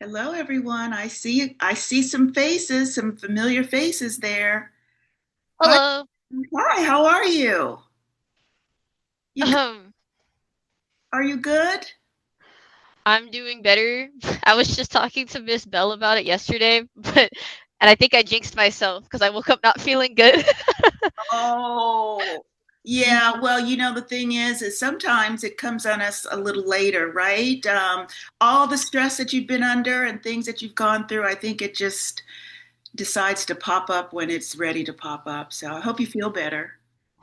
Hello, everyone. I see some faces, some familiar faces there. Hi, Hello. hi. How are you? You g- Um, are you good? I'm doing better. I was just talking to Miss Bell about it yesterday, and I think I jinxed myself because I woke up not feeling good. Oh, yeah. Well, the thing is sometimes it comes on us a little later, right? All the stress that you've been under and things that you've gone through, I think it just decides to pop up when it's ready to pop up. So I hope you feel better.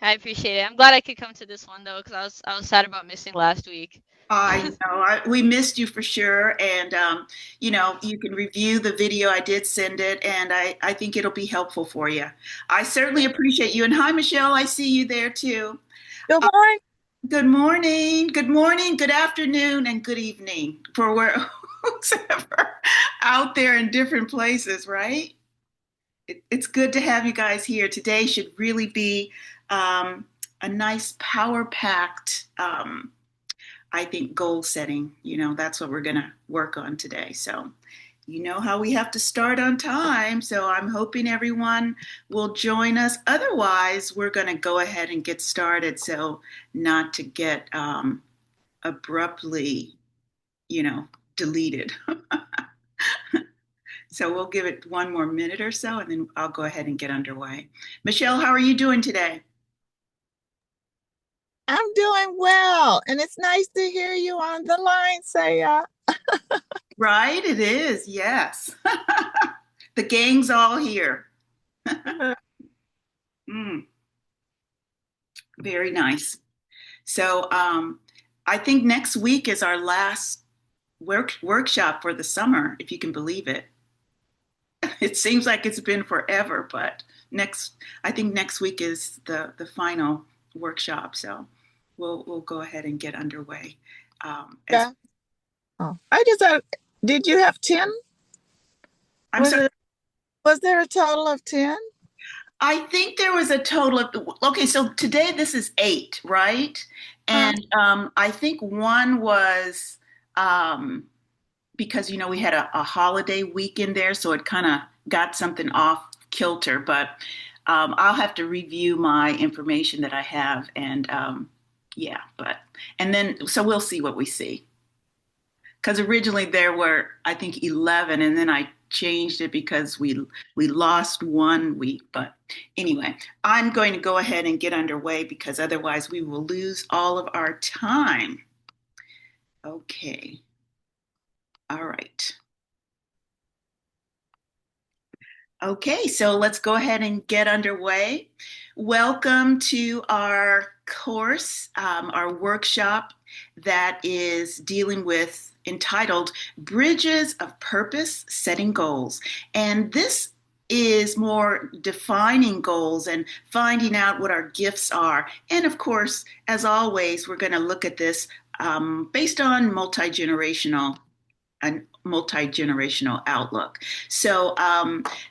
I appreciate it. I'm glad I could come to this one though, because I was sad about missing last week. I know we missed you for sure, and you can review the video. I did send it, and I think it'll be helpful for you. I certainly appreciate you. And hi, Michelle. I see you there too. Good Uh, morning. good morning, good afternoon, and good evening for where who's ever out there in different places, right? It's good to have you guys here. Today should really be um, a nice power packed. I think goal setting, that's what we're going to work on today. So, you know how we have to start on time. So, I'm hoping everyone will join us. Otherwise, we're going to go ahead and get started. So, not to get abruptly, deleted. So, we'll give it one more minute or so and then I'll go ahead and get underway. Michelle, how are you doing today? I'm doing well, and it's nice to hear you on the line, Saya. Right, it is. Yes. The gang's all here. Mm, very nice. So I think next week is our last workshop for the summer, if you can believe it. It seems like it's been forever, but I think next week is the final workshop. So we'll go ahead and get underway. As Yeah. Oh, I just had, did you have 10? I'm Was sorry, it, was there a total of 10? I think there was a total of okay. So today this is eight, right? Uh, And I think one was. Because we had a holiday weekend there, so it kind of got something off kilter. But I'll have to review my information that I have, and yeah, and then so we'll see what we see. Because originally there were, I think, 11, and then I changed it because we lost one week. But anyway, I'm going to go ahead and get underway because otherwise we will lose all of our time. Okay, all right. Okay, so let's go ahead and get underway. Welcome to our course, our workshop that is dealing with entitled Bridges of Purpose Setting Goals. And this is more defining goals and finding out what our gifts are. And of course, as always, we're going to look at this based on multi-generational outlook. So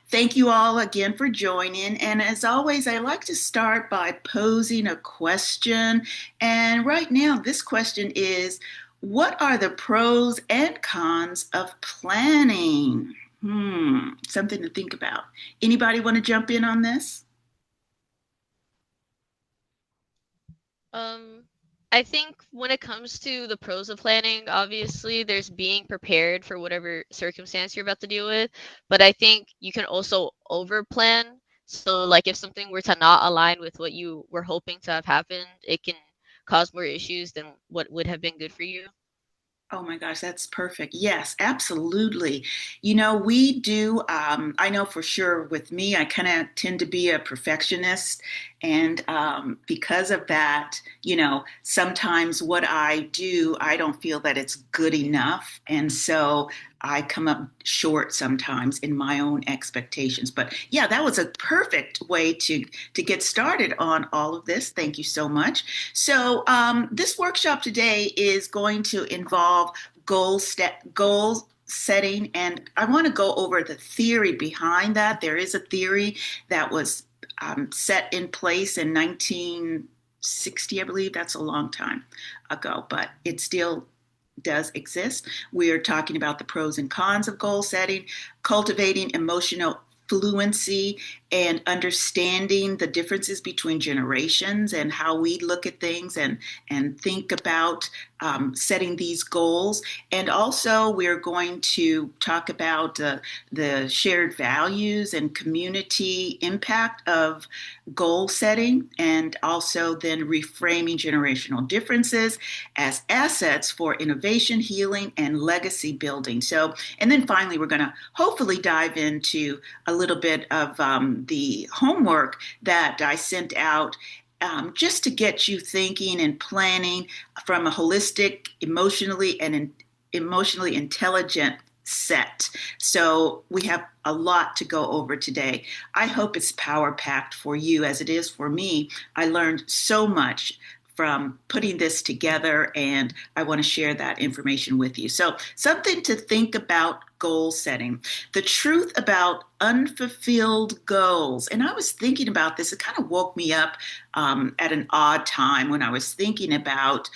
thank you all again for joining. And as always, I like to start by posing a question. And right now, this question is, what are the pros and cons of planning? Something to think about. Anybody want to jump in on this? Um, I think when it comes to the pros of planning, obviously there's being prepared for whatever circumstance you're about to deal with, but I think you can also over plan. So like if something were to not align with what you were hoping to have happened, it can cause more issues than what would have been good for you. Oh my gosh, that's perfect. Yes, absolutely. We do, I know for sure with me, I kind of tend to be a perfectionist. And because of that, sometimes what I do, I don't feel that it's good enough. And so I come up short sometimes in my own expectations. But yeah, that was a perfect way to get started on all of this. Thank you so much. So this workshop today is going to involve goal setting, and I want to go over the theory behind that. There is a theory that was set in place in 1960, I believe. That's a long time ago, but it still does exist. We are talking about the pros and cons of goal setting, cultivating emotional fluency, and understanding the differences between generations and how we look at things and think about setting these goals. And also, we're going to talk about the shared values and community impact of goal setting, and also then reframing generational differences as assets for innovation, healing, and legacy building. So, and then finally, we're going to hopefully dive into a little bit of the homework that I sent out, just to get you thinking and planning from a holistic, emotionally intelligent set. So we have a lot to go over today. I hope it's power packed for you as it is for me. I learned so much from putting this together, and I want to share that information with you. So, something to think about: goal setting, the truth about unfulfilled goals. And I was thinking about this, it kind of woke me up at an odd time when I was thinking about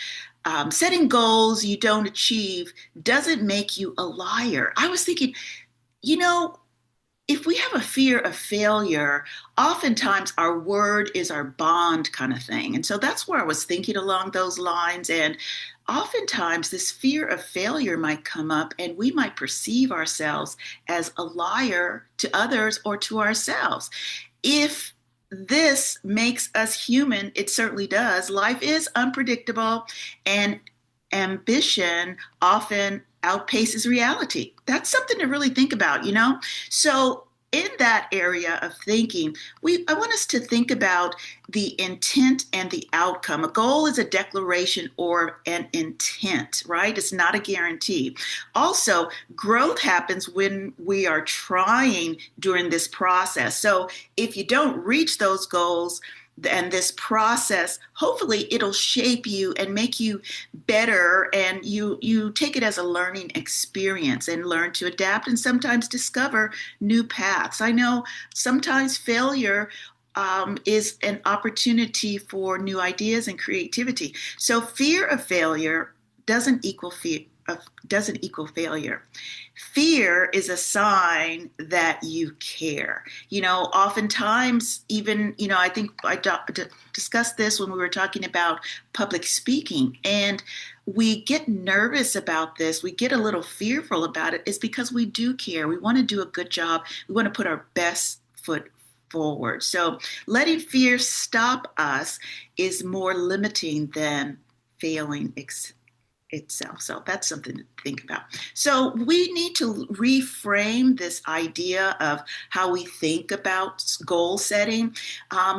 setting goals you don't achieve doesn't make you a liar. I was thinking, you know, if we have a fear of failure, oftentimes our word is our bond kind of thing. And so that's where I was thinking along those lines. And oftentimes this fear of failure might come up, and we might perceive ourselves as a liar to others or to ourselves. If this makes us human, it certainly does. Life is unpredictable, and ambition often outpaces reality. That's something to really think about, you know? So, in that area of thinking, I want us to think about the intent and the outcome. A goal is a declaration or an intent, right? It's not a guarantee. Also, growth happens when we are trying during this process. So, if you don't reach those goals, and this process, hopefully it'll shape you and make you better, and you take it as a learning experience and learn to adapt and sometimes discover new paths. I know sometimes failure is an opportunity for new ideas and creativity. So fear of failure doesn't equal fear doesn't equal failure. Fear is a sign that you care. You know, oftentimes, even, you know, I think I discussed this when we were talking about public speaking, and we get nervous about this. We get a little fearful about it. It's because we do care. We want to do a good job. We want to put our best foot forward. So letting fear stop us is more limiting than failing itself. So that's something to think about. So we need to reframe this idea of how we think about goal setting.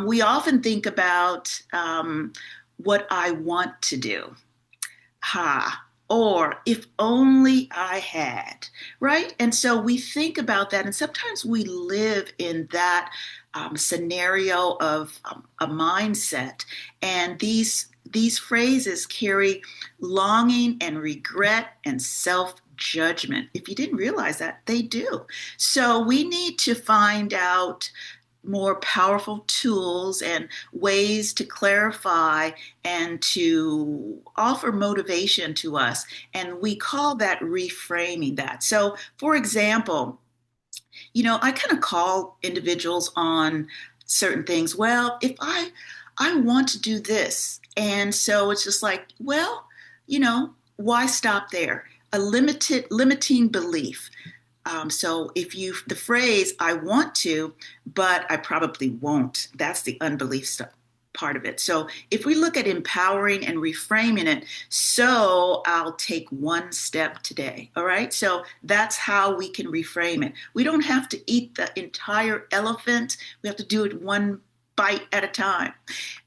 We often think about what I want to do. Or if only I had, right? And so we think about that, and sometimes we live in that scenario of a mindset, and these phrases carry longing and regret and self-judgment. If you didn't realize that, they do. So we need to find out more powerful tools and ways to clarify and to offer motivation to us. And we call that reframing that. So, for example, you know, I kind of call individuals on certain things. Well, if I want to do this. And so it's just like, well, you know, why stop there? A limiting belief. So if the phrase, I want to, but I probably won't, that's the unbelief stuff, part of it. So if we look at empowering and reframing it, so I'll take one step today. All right. So that's how we can reframe it. We don't have to eat the entire elephant. We have to do it one bite at a time.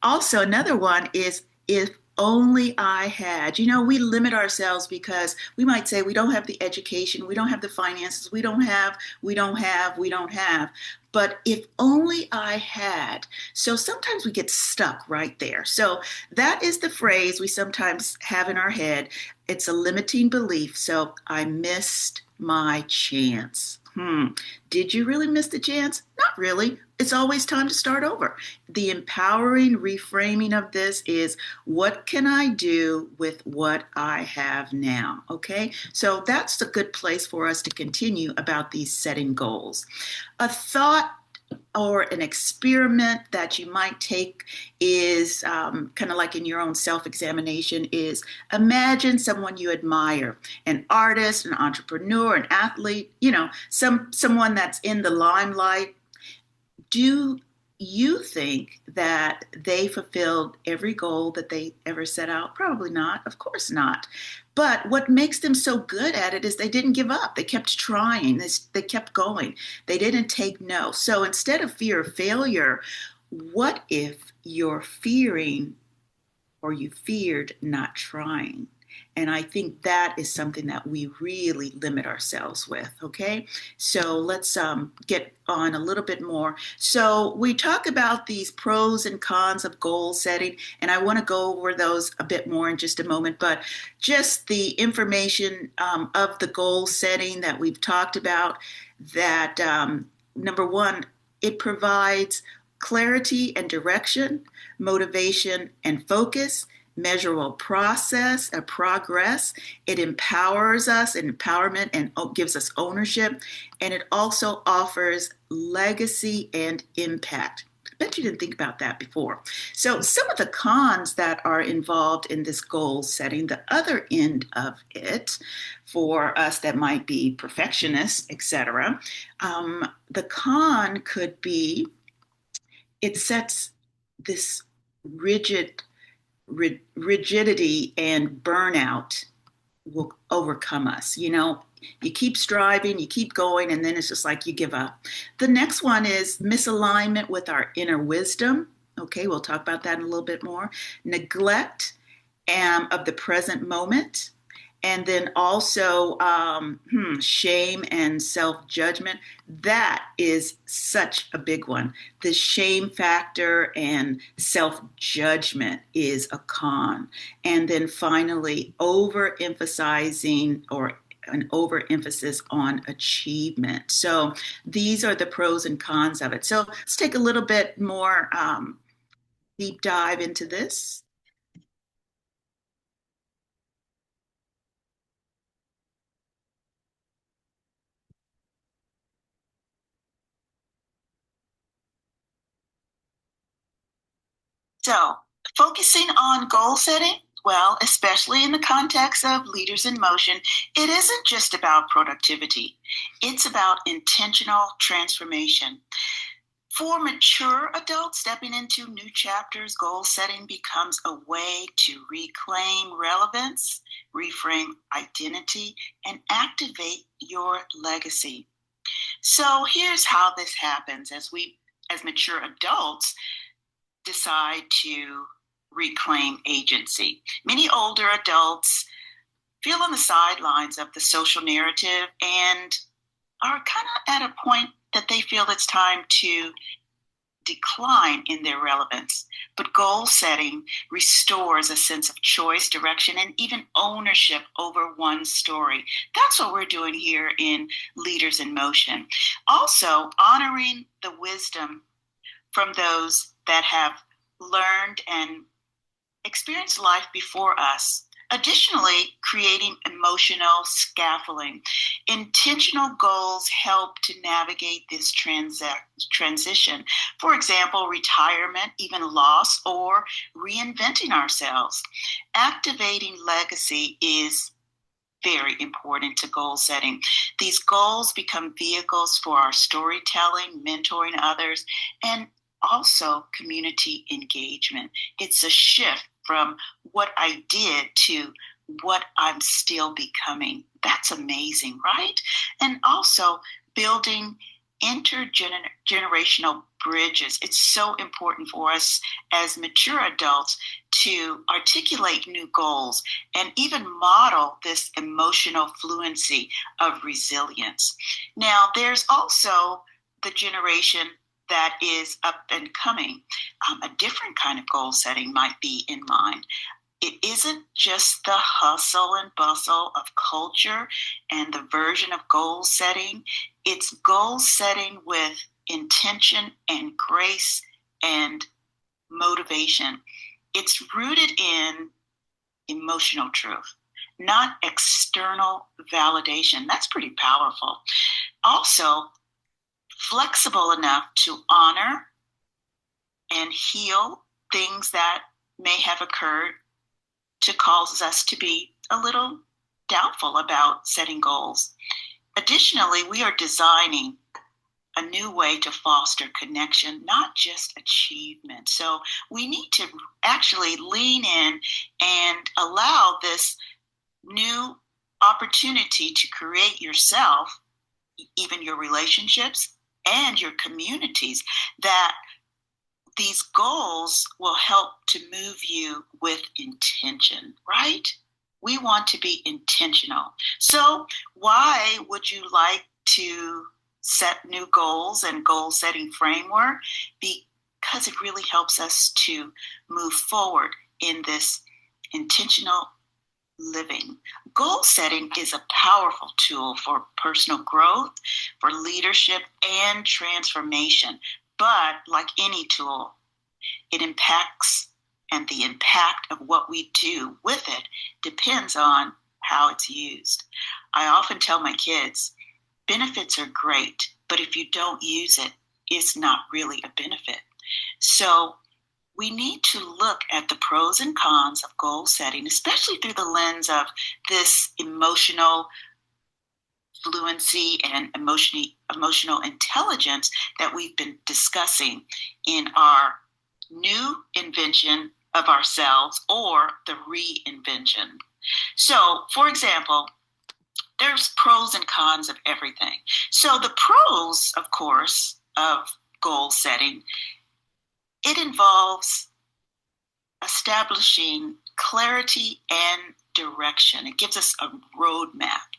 Also, another one is if only I had. You know, we limit ourselves because we might say we don't have the education, we don't have the finances, we don't have. But if only I had. So sometimes we get stuck right there. So that is the phrase we sometimes have in our head. It's a limiting belief. So I missed my chance. Hmm. Did you really miss the chance? Not really. It's always time to start over. The empowering reframing of this is what can I do with what I have now? Okay. So that's a good place for us to continue about these setting goals. A thought or an experiment that you might take is kind of like in your own self-examination is imagine someone you admire, an artist, an entrepreneur, an athlete, someone that's in the limelight. Do you think that they fulfilled every goal that they ever set out? Probably not. Of course not. But what makes them so good at it is they didn't give up. They kept trying. They kept going. They didn't take no. So instead of fear of failure, what if you're fearing or you feared not trying? And I think that is something that we really limit ourselves with. Okay. So let's get on a little bit more. So we talk about these pros and cons of goal setting, and I want to go over those a bit more in just a moment. But just the information of the goal setting that we've talked about, that number one, it provides clarity and direction, motivation and focus, measurable process, a progress. It empowers us, an empowerment, and gives us ownership. And it also offers legacy and impact. I bet you didn't think about that before. So some of the cons that are involved in this goal setting, the other end of it, for us that might be perfectionists, etc., the con could be it sets this rigid rigidity and burnout will overcome us. You keep striving, you keep going, and then it's just like you give up. The next one is misalignment with our inner wisdom. Okay, we'll talk about that in a little bit more. Neglect of the present moment, and then also shame and self-judgment. That is such a big one. The shame factor and self-judgment is a con. And then finally, overemphasizing or an overemphasis on achievement. So these are the pros and cons of it. So let's take a little bit more deep dive into this. So, focusing on goal setting, well, especially in the context of leaders in motion, it isn't just about productivity. It's about intentional transformation. For mature adults stepping into new chapters, goal setting becomes a way to reclaim relevance, reframe identity, and activate your legacy. So here's how this happens as mature adults, decide to reclaim agency. Many older adults feel on the sidelines of the social narrative and are kind of at a point that they feel it's time to decline in their relevance. But goal setting restores a sense of choice, direction, and even ownership over one's story. That's what we're doing here in Leaders in Motion. Also, honoring the wisdom from those that have learned and experienced life before us. Additionally, creating emotional scaffolding. Intentional goals help to navigate this transition. For example, retirement, even loss, or reinventing ourselves. Activating legacy is very important to goal setting. These goals become vehicles for our storytelling, mentoring others, and also community engagement. It's a shift from what I did to what I'm still becoming. That's amazing, right? And also building intergenerational bridges. It's so important for us as mature adults to articulate new goals and even model this emotional fluency of resilience. Now, there's also the generation that is up and coming. A different kind of goal setting might be in mind. It isn't just the hustle and bustle of culture and the version of goal setting. It's goal setting with intention and grace and motivation. It's rooted in emotional truth, not external validation. That's pretty powerful. Also, flexible enough to honor and heal things that may have occurred to cause us to be a little doubtful about setting goals. Additionally, we are designing a new way to foster connection, not just achievement. So we need to actually lean in and allow this new opportunity to create yourself, even your relationships and your communities, that these goals will help to move you with intention, right? We want to be intentional. So, why would you like to set new goals and goal setting framework? Because it really helps us to move forward in this intentional living. Goal setting is a powerful tool for personal growth, for leadership, and transformation. But like any tool, it impacts, and the impact of what we do with it depends on how it's used. I often tell my kids, benefits are great, but if you don't use it, it's not really a benefit. So we need to look at the pros and cons of goal setting, especially through the lens of this emotional fluency and emotional intelligence that we've been discussing in our new invention of ourselves or the reinvention. So, for example, there's pros and cons of everything. So the pros, of course, of goal setting, it involves establishing clarity and direction. It gives us a roadmap.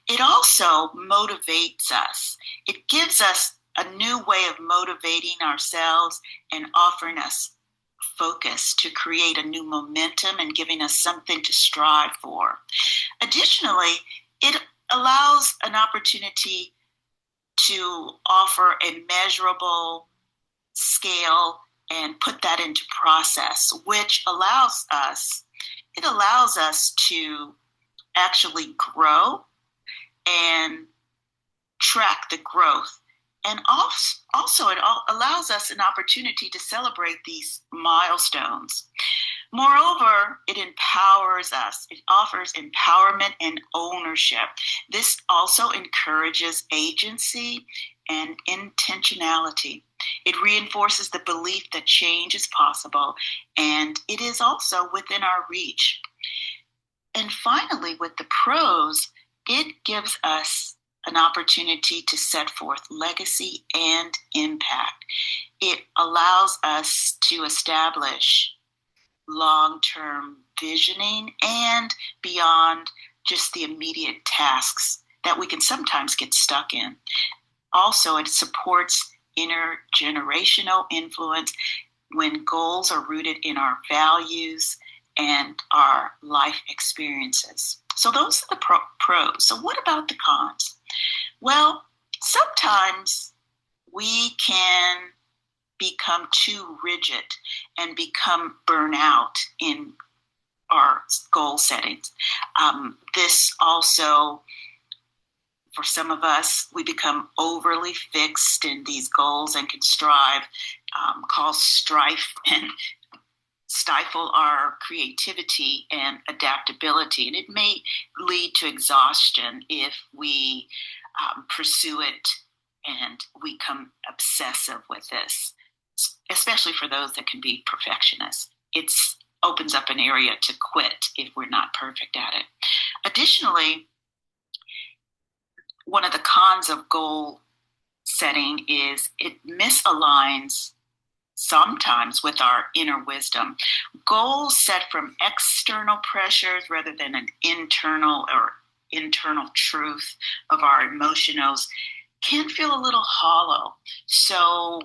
It also motivates us. It gives us a new way of motivating ourselves and offering us focus to create a new momentum and giving us something to strive for. Additionally, it allows an opportunity to offer a measurable scale and put that into process, which allows us to actually grow and track the growth. And also it allows us an opportunity to celebrate these milestones. Moreover, it empowers us. It offers empowerment and ownership. This also encourages agency and intentionality. It reinforces the belief that change is possible, and it is also within our reach. And finally, with the pros, it gives us an opportunity to set forth legacy and impact. It allows us to establish long-term visioning and beyond just the immediate tasks that we can sometimes get stuck in. Also, it supports intergenerational influence when goals are rooted in our values and our life experiences. So those are the pros. So what about the cons? Well, sometimes we can become too rigid and become burnout in our goal settings. This also, for some of us, we become overly fixed in these goals and can cause strife and stifle our creativity and adaptability. And it may lead to exhaustion if we pursue it and we become obsessive with this, especially for those that can be perfectionists. It opens up an area to quit if we're not perfect at it. Additionally, one of the cons of goal setting is it misaligns sometimes with our inner wisdom. Goals set from external pressures rather than an internal truth of our emotions can feel a little hollow. So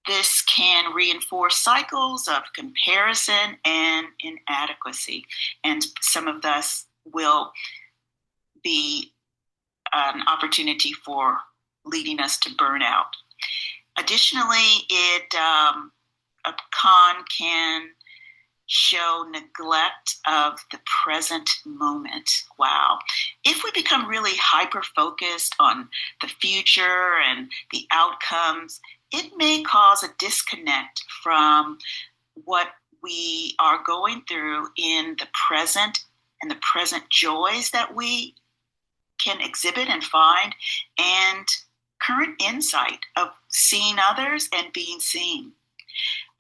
This can reinforce cycles of comparison and inadequacy, and some of this will be an opportunity for leading us to burnout. Additionally, a con can show neglect of the present moment. Wow. If we become really hyper focused on the future and the outcomes, it may cause a disconnect from what we are going through in the present and the present joys that we can exhibit and find, and current insight of seeing others and being seen.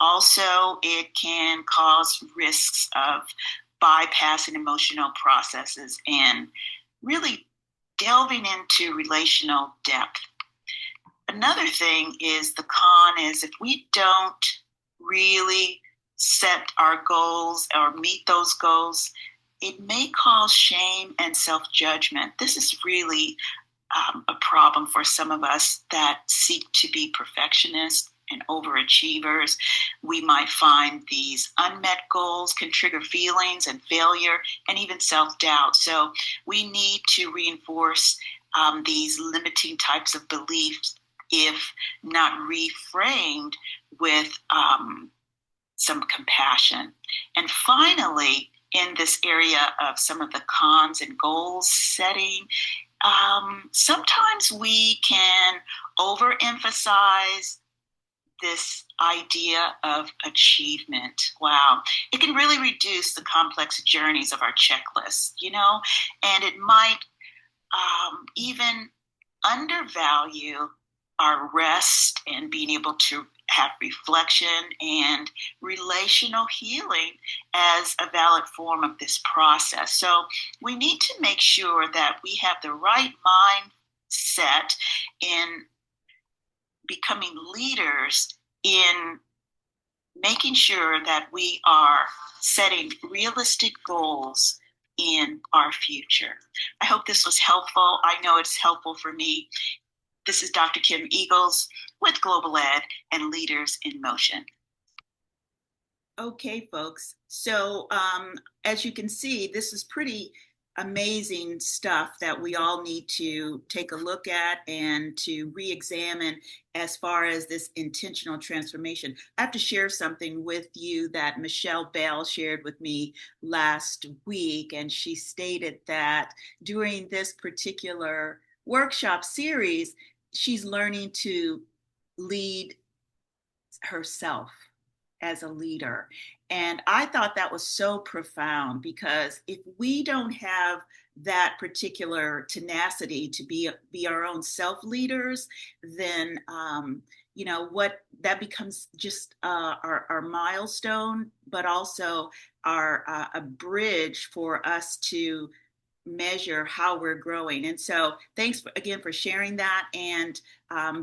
Also, it can cause risks of bypassing emotional processes and really delving into relational depth. Another thing is the con is if we don't really set our goals or meet those goals, it may cause shame and self-judgment. This is really a problem for some of us that seek to be perfectionists and overachievers. We might find these unmet goals can trigger feelings and failure and even self-doubt. So we need to reinforce these limiting types of beliefs if not reframed with some compassion. And finally, in this area of some of the cons and goals setting, sometimes we can overemphasize this idea of achievement. Wow. It can really reduce the complex journeys of our checklist, and it might even undervalue our rest and being able to have reflection and relational healing as a valid form of this process. So we need to make sure that we have the right mindset in becoming leaders, in making sure that we are setting realistic goals in our future. I hope this was helpful. I know it's helpful for me. This is Dr. Kim Eagles with Global Ed and Leaders in Motion. Okay, folks. So as you can see, this is pretty amazing stuff that we all need to take a look at and to re-examine as far as this intentional transformation. I have to share something with you that Michelle Bell shared with me last week, and she stated that during this particular workshop series, she's learning to lead herself as a leader. And I thought that was so profound, because if we don't have that particular tenacity to be our own self leaders, then what that becomes just our milestone, but also our a bridge for us to measure how we're growing. And so thanks again for sharing that. And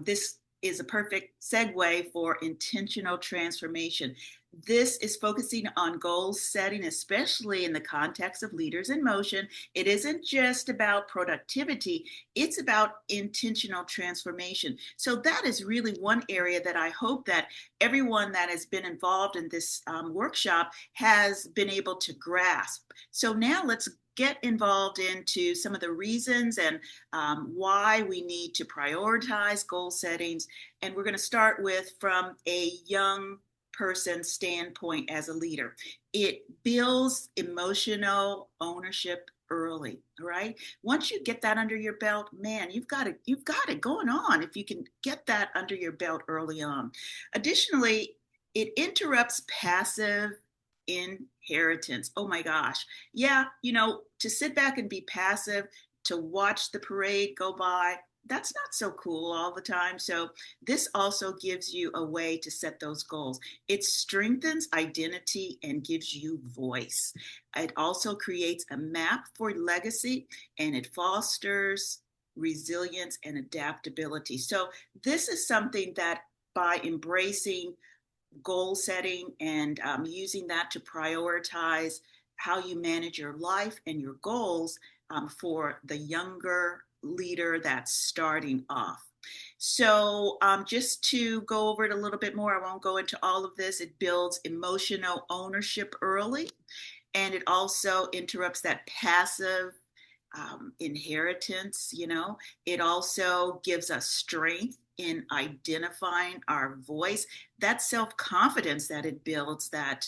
this is a perfect segue for intentional transformation. This is focusing on goal setting, especially in the context of leaders in motion. It isn't just about productivity, it's about intentional transformation. So that is really one area that I hope that everyone that has been involved in this workshop has been able to grasp. So now let's get involved into some of the reasons and why we need to prioritize goal settings. And we're going to start with from a young person standpoint as a leader. It builds emotional ownership early, right? Once you get that under your belt, man, you've got it going on if you can get that under your belt early on. Additionally, it interrupts passive inheritance. Oh my gosh. Yeah, to sit back and be passive, to watch the parade go by, that's not so cool all the time. So this also gives you a way to set those goals. It strengthens identity and gives you voice. It also creates a map for legacy, and it fosters resilience and adaptability. So this is something that by embracing goal setting and using that to prioritize how you manage your life and your goals for the younger leader that's starting off. So, just to go over it a little bit more, I won't go into all of this. It builds emotional ownership early, and it also interrupts that passive inheritance. It also gives us strength in identifying our voice, that self-confidence that it builds, that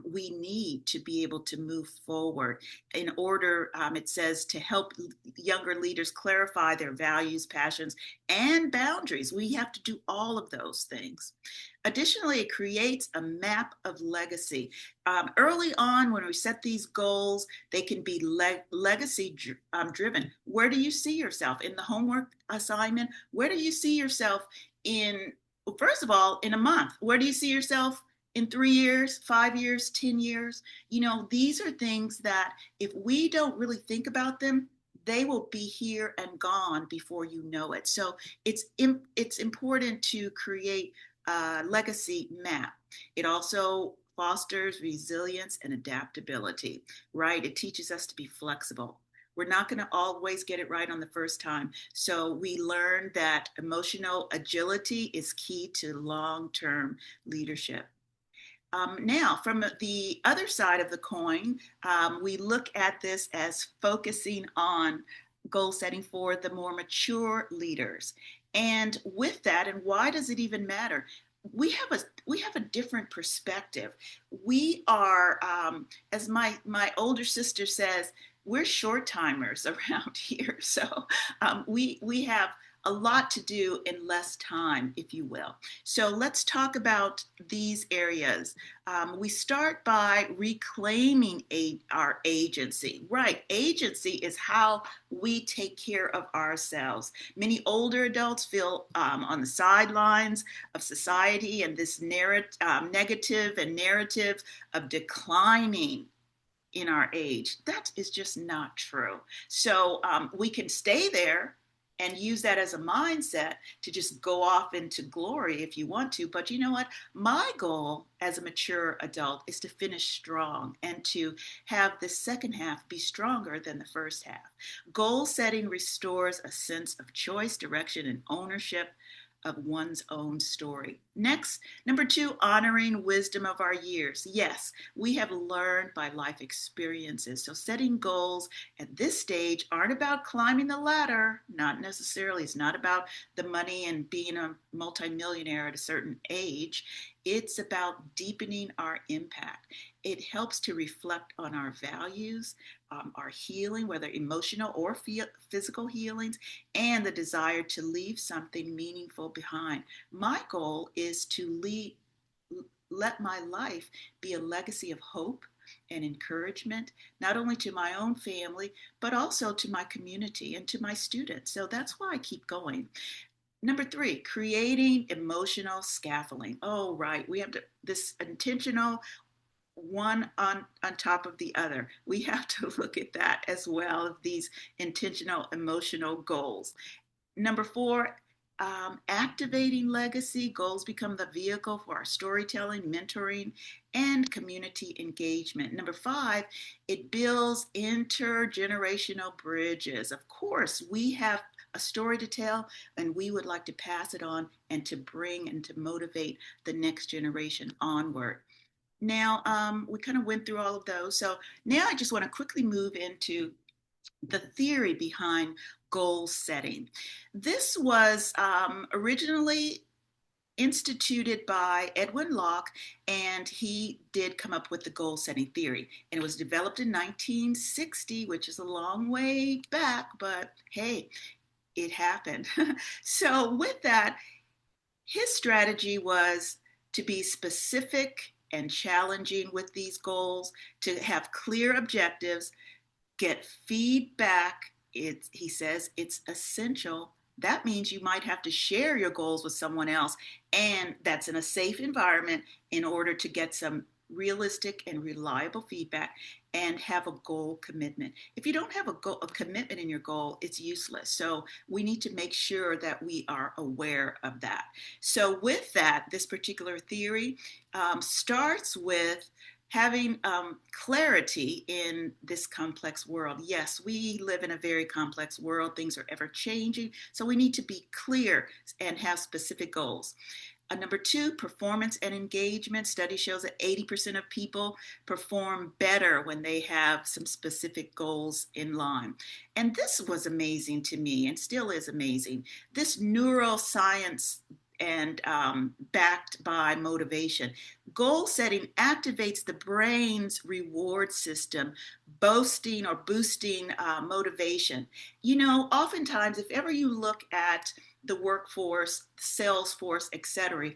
we need to be able to move forward. In order, it says, to help younger leaders clarify their values, passions, and boundaries. We have to do all of those things. Additionally, it creates a map of legacy. Early on, when we set these goals, they can be legacy driven. Where do you see yourself in the homework assignment? Where do you see yourself in, well, first of all, in a month? Where do you see yourself in 3 years, 5 years, 10 years? These are things that if we don't really think about them, they will be here and gone before you know it. So it's important to create a legacy map. It also fosters resilience and adaptability, right? It teaches us to be flexible. We're not going to always get it right on the first time. So we learn that emotional agility is key to long-term leadership. Now, from the other side of the coin, we look at this as focusing on goal setting for the more mature leaders. And with that, and why does it even matter? We have a different perspective. We are, as my older sister says, we're short timers around here. So we have a lot to do in less time, if you will. So let's talk about these areas. We start by reclaiming our agency. Right, agency is how we take care of ourselves. Many older adults feel on the sidelines of society, and this negative and narrative of declining in our age. That is just not true. So we can stay there and use that as a mindset to just go off into glory if you want to. But you know what? My goal as a mature adult is to finish strong and to have the second half be stronger than the first half. Goal setting restores a sense of choice, direction, and ownership of one's own story. Next, number two, honoring wisdom of our years. Yes, we have learned by life experiences. So setting goals at this stage aren't about climbing the ladder, not necessarily. It's not about the money and being a multimillionaire at a certain age. It's about deepening our impact. It helps to reflect on our values, our healing, whether emotional or physical healings, and the desire to leave something meaningful behind. My goal is to let my life be a legacy of hope and encouragement, not only to my own family, but also to my community and to my students. So that's why I keep going. Number three, creating emotional scaffolding. Oh, right. We have this intentional one on top of the other. We have to look at that as well, of these intentional emotional goals. Number four, activating legacy. Goals become the vehicle for our storytelling, mentoring, and community engagement. Number five, it builds intergenerational bridges. Of course, we have a story to tell, and we would like to pass it on and to bring and to motivate the next generation onward. Now, we kind of went through all of those. So now I just want to quickly move into the theory behind goal setting. This was originally instituted by Edwin Locke, and he did come up with the goal setting theory. And it was developed in 1960, which is a long way back, but hey, it happened. So, with that, his strategy was to be specific and challenging with these goals, to have clear objectives, get feedback. He says it's essential. That means you might have to share your goals with someone else, and that's in a safe environment in order to get some realistic and reliable feedback and have a goal commitment. If you don't have a commitment in your goal, it's useless. So we need to make sure that we are aware of that. So with that, this particular theory starts with having clarity in this complex world. Yes, we live in a very complex world. Things are ever changing. So we need to be clear and have specific goals. Number two, performance and engagement. Study shows that 80% of people perform better when they have some specific goals in line. And this was amazing to me and still is amazing. This neuroscience and backed by motivation. Goal setting activates the brain's reward system, boosting motivation. You know, oftentimes, if ever you look at the workforce, sales force, et cetera,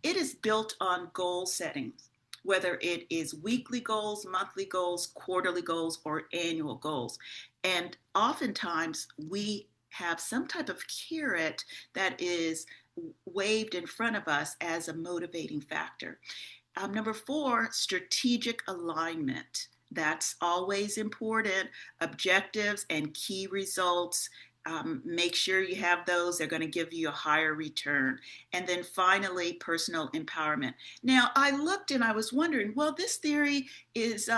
it is built on goal settings, whether it is weekly goals, monthly goals, quarterly goals, or annual goals. And oftentimes we have some type of carrot that is waved in front of us as a motivating factor. Number four, strategic alignment. That's always important. Objectives and key results. Make sure you have those. They're going to give you a higher return. And then finally, personal empowerment. Now, I looked and I was wondering, well, this theory is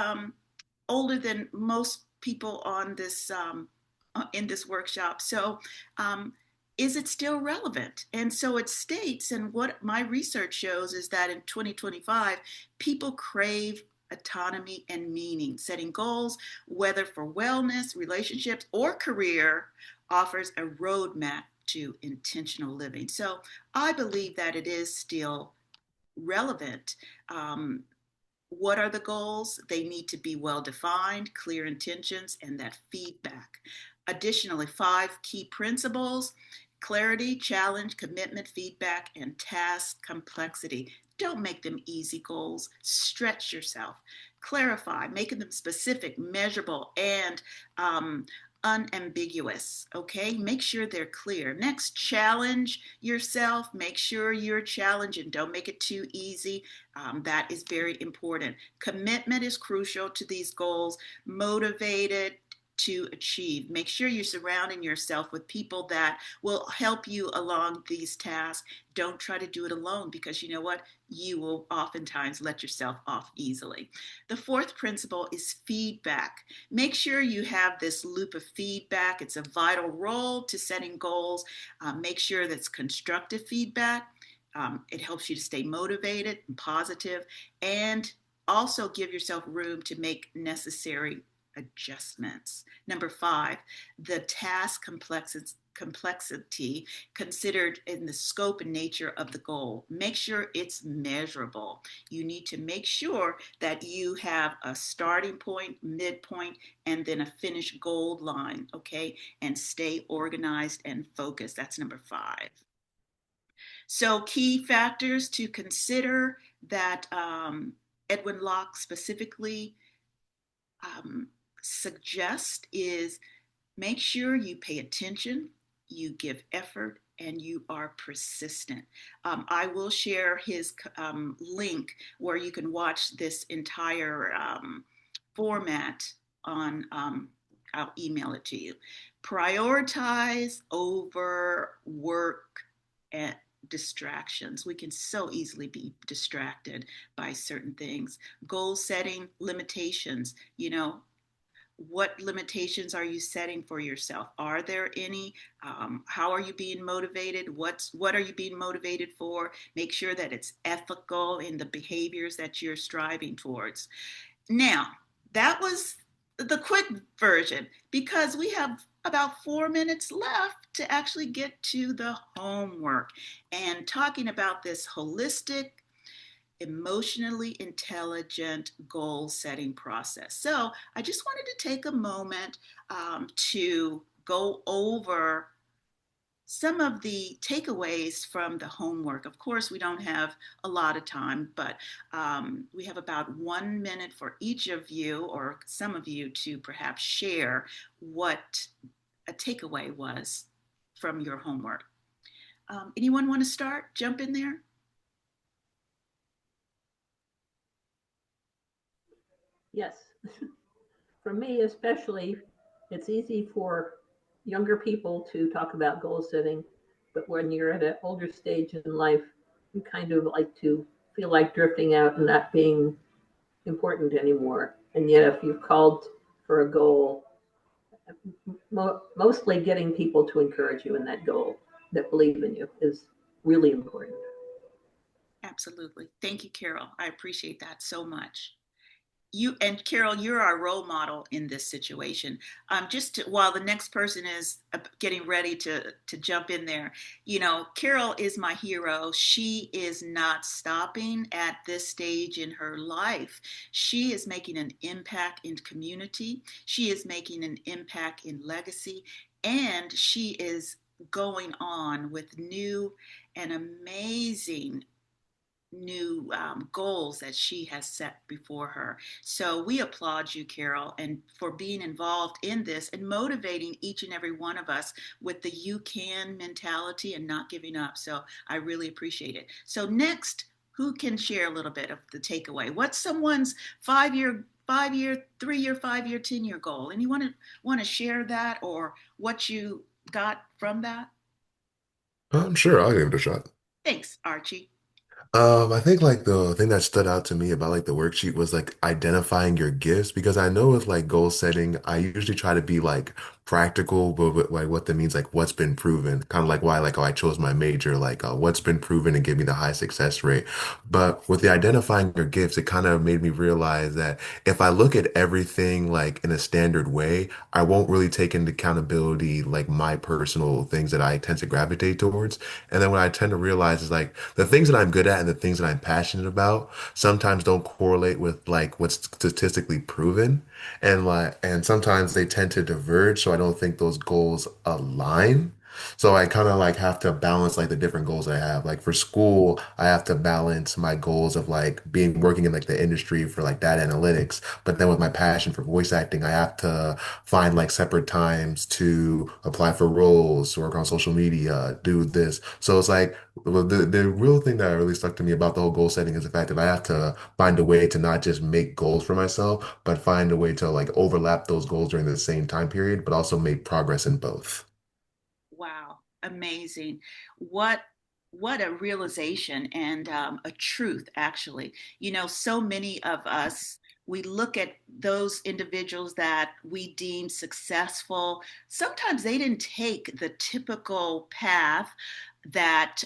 older than most people on this in this workshop. So, um, is it still relevant? And so it states, and what my research shows is that in 2025, people crave autonomy and meaning. Setting goals, whether for wellness, relationships, or career, offers a roadmap to intentional living. So I believe that it is still relevant. What are the goals? They need to be well defined, clear intentions, and that feedback. Additionally, five key principles: clarity, challenge, commitment, feedback, and task complexity. Don't make them easy goals. Stretch yourself. Clarify, making them specific, measurable, and unambiguous. Okay, make sure they're clear. Next, challenge yourself. Make sure you're challenging. Don't make it too easy. That is very important. Commitment is crucial to these goals. Motivated to achieve. Make sure you're surrounding yourself with people that will help you along these tasks. Don't try to do it alone, because you know what? You will oftentimes let yourself off easily. The fourth principle is feedback. Make sure you have this loop of feedback. It's a vital role to setting goals. Make sure that's constructive feedback. It helps you to stay motivated and positive, and also give yourself room to make necessary adjustments. Number five, the task complexity considered in the scope and nature of the goal. Make sure it's measurable. You need to make sure that you have a starting point, midpoint, and then a finish goal line, okay? And stay organized and focused. That's number five. So, key factors to consider that Edwin Locke specifically um, suggest is: make sure you pay attention, you give effort, and you are persistent. I will share his link where you can watch this entire format on. I'll email it to you. Prioritize over work and distractions. We can so easily be distracted by certain things. Goal setting limitations. You know, what limitations are you setting for yourself? Are there any? How are you being motivated? What are you being motivated for? Make sure that it's ethical in the behaviors that you're striving towards. Now, that was the quick version, because we have about 4 minutes left to actually get to the homework and talking about this holistic, emotionally intelligent goal setting process. So I just wanted to take a moment to go over some of the takeaways from the homework. Of course, we don't have a lot of time, but we have about 1 minute for each of you, or some of you, to perhaps share what a takeaway was from your homework. Anyone want to start? Jump in there. Yes. For me, especially, it's easy for younger people to talk about goal setting, but when you're at an older stage in life, you kind of like to feel like drifting out and not being important anymore. And yet, if you've called for a goal, mostly getting people to encourage you in that goal, that believe in you, is really important. Absolutely. Thank you, Carol. I appreciate that so much. You and Carol, you're our role model in this situation. While the next person is getting ready to jump in there, Carol is my hero. She is not stopping at this stage in her life. She is making an impact in community. She is making an impact in legacy, and she is going on with new and amazing new goals that she has set before her. So we applaud you, Carol, and for being involved in this and motivating each and every one of us with the you can mentality and not giving up. So I really appreciate it. So next, who can share a little bit of the takeaway? What's someone's 5-year, 3-year, 5-year, 10-year goal? Anyone want to share that or what you got from that? Sure, I'll give it a shot. Thanks, Archie. I think like the thing that stood out to me about like the worksheet was like identifying your gifts because I know with like goal setting, I usually try to be like practical, but like what that means, like what's been proven, kind of like why like oh I chose my major, like what's been proven and give me the high success rate. But with the identifying your gifts, it kind of made me realize that if I look at everything like in a standard way, I won't really take into accountability like my personal things that I tend to gravitate towards. And then what I tend to realize is like the things that I'm good at and the things that I'm passionate about sometimes don't correlate with like what's statistically proven. And sometimes they tend to diverge. So I don't think those goals align. So I kind of like have to balance like the different goals I have. Like for school, I have to balance my goals of like being working in like the industry for like data analytics. But then with my passion for voice acting, I have to find like separate times to apply for roles, work on social media, do this. So it's like the real thing that really stuck to me about the whole goal setting is the fact that I have to find a way to not just make goals for myself, but find a way to like overlap those goals during the same time period, but also make progress in both. Wow, amazing. What what a realization and a truth, actually. So many of us, we look at those individuals that we deem successful. Sometimes they didn't take the typical path that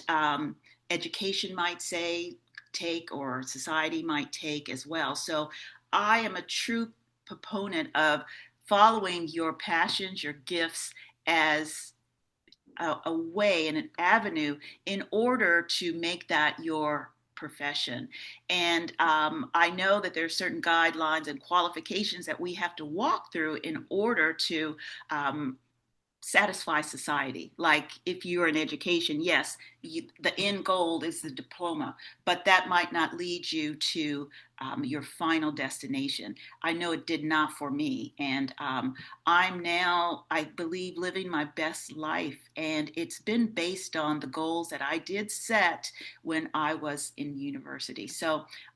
education might say take or society might take as well. So I am a true proponent of following your passions, your gifts as a way and an avenue in order to make that your profession. And I know that there are certain guidelines and qualifications that we have to walk through in order to um, satisfy society. Like if you're in education, yes, the end goal is the diploma, but that might not lead you to your final destination. I know it did not for me. And I'm now, I believe, living my best life. And it's been based on the goals that I did set when I was in university. So